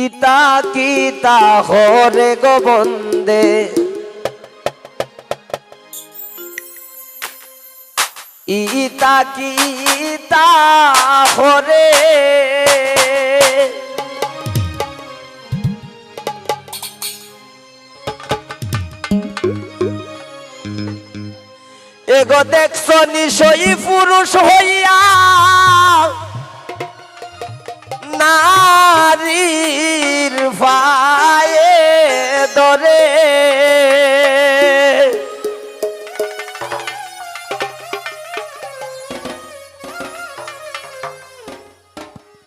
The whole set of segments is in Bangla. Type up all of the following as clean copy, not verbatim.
ইতা কিতা হরে গো বন্দে ইতা কিতা হরে এগো দেখছো নিশই পুরুষ হইয়া নারীর পায়ে ধরে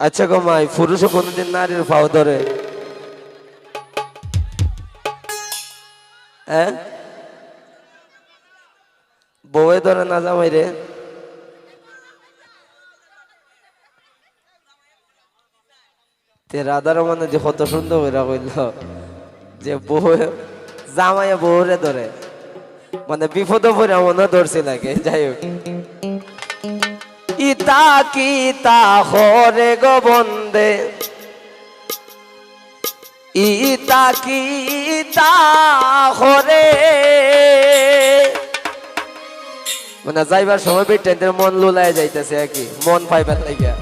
আচ্ছা গো মাই পুরুষ কোনদিন নারীর পাও ধরে? হ্যাঁ বউয়ে ধরে না জামাই রে? তে রাধার মানে যে কত সুন্দর হইরা কইল যে বউ জামাই বউরে ধরে, মানে বিপদ পড়ে মনে ধরছে লাগে। যাই হোক, ইতা কিতা হরে গো বন্দে ইতা কিতা হরে, মানে যাইবার সময় বেটাইদের মন লুলায় যাইতেছে আর কি, মন পাইবার লাগিয়া।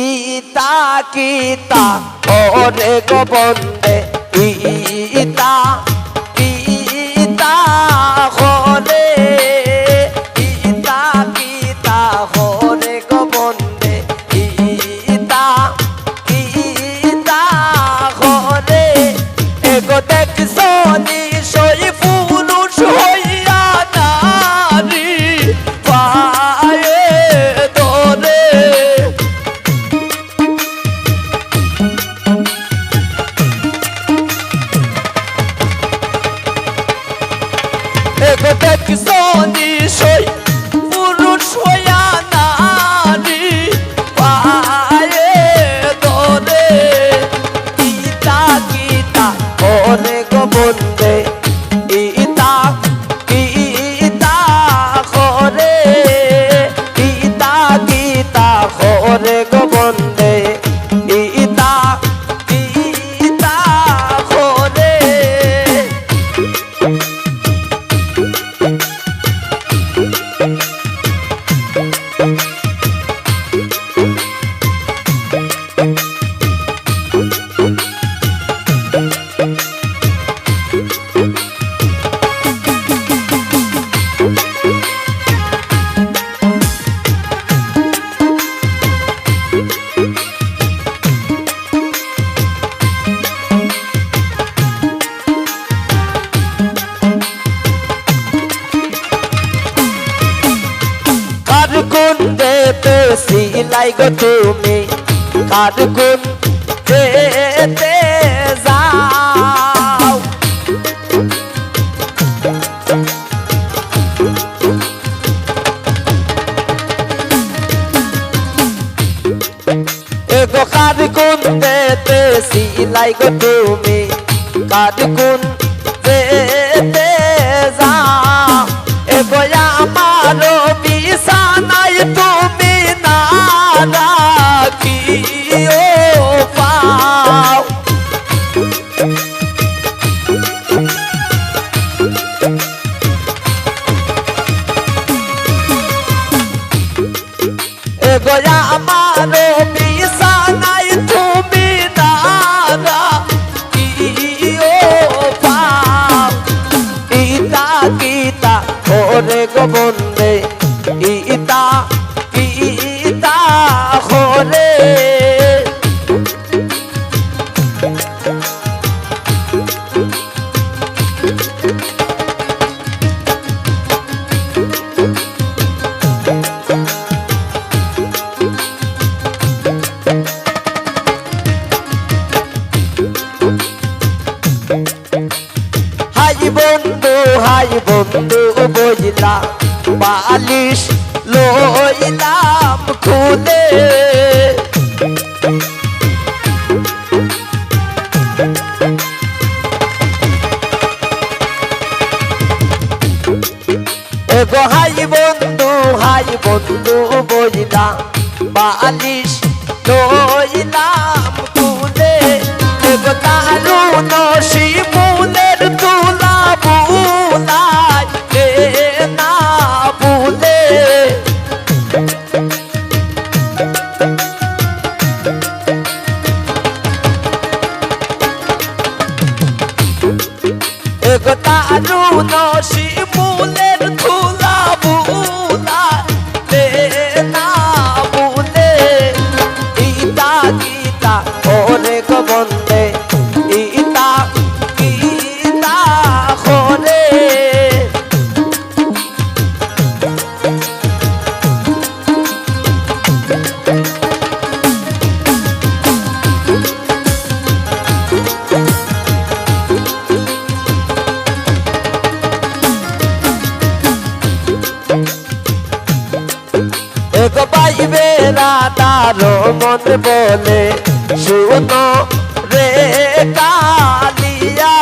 ইতা কিতা হরে গো বন্দে ইতা কিতা হরে ইতা কিতা হরে গো বন্দে ইতা কিতা হরে এগো দেখছো নিশই পুরুষ হইয়া নারী পায়ে ধরে এগো দেখছো নিশই পুরুষ হইয়া নারী পায়ে ধরে ইতা কিতা হরে গো বন্দে ইতা কিতা হরে ইতা কিতা হরে গো বন্দে ইতা কিতা হরে। কার গুণ দেতে সিলাই গো তুমি, কার গুণ দেতে যাও, এগো কার গুণ দেতে সিলাই গো তুমি, কার গুণ দেতে যাও, এগো আমারো বিছানায় তুমি না রাখিও পাও, এগো আমারো বিছানায় তুমি না রাখিও পাও, ইতা কিতা হরে গো বন্দে ইতা কিতা হরে। হাই বন্ধু বইলা বালিশ লইলাম খুলে, এগো হাই বন্ধু বইলা বালিশ লইলাম তুলে এগো দারুণ শিমুলের তুলা বুলাই না বুলে এগো দারুণ শিমুলের তুলা বুলাই না বুলে ইতা গীতা ওরে গো বন্দে ইতা গীতা ওরে এগো পাইবে রাতার মন বলে শুনো রে কালিয়া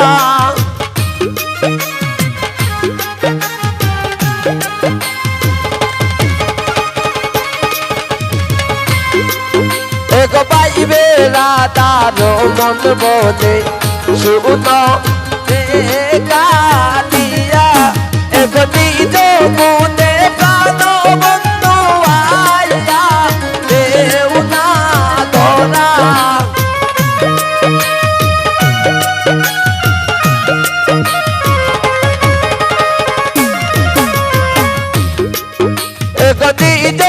এগো পাইবে রাতার মন বলে শুনো রে কালিয়া এগো নিজ মনে প্রাণ বন্ধু আইয়া দেও না ধরা এগো নিজ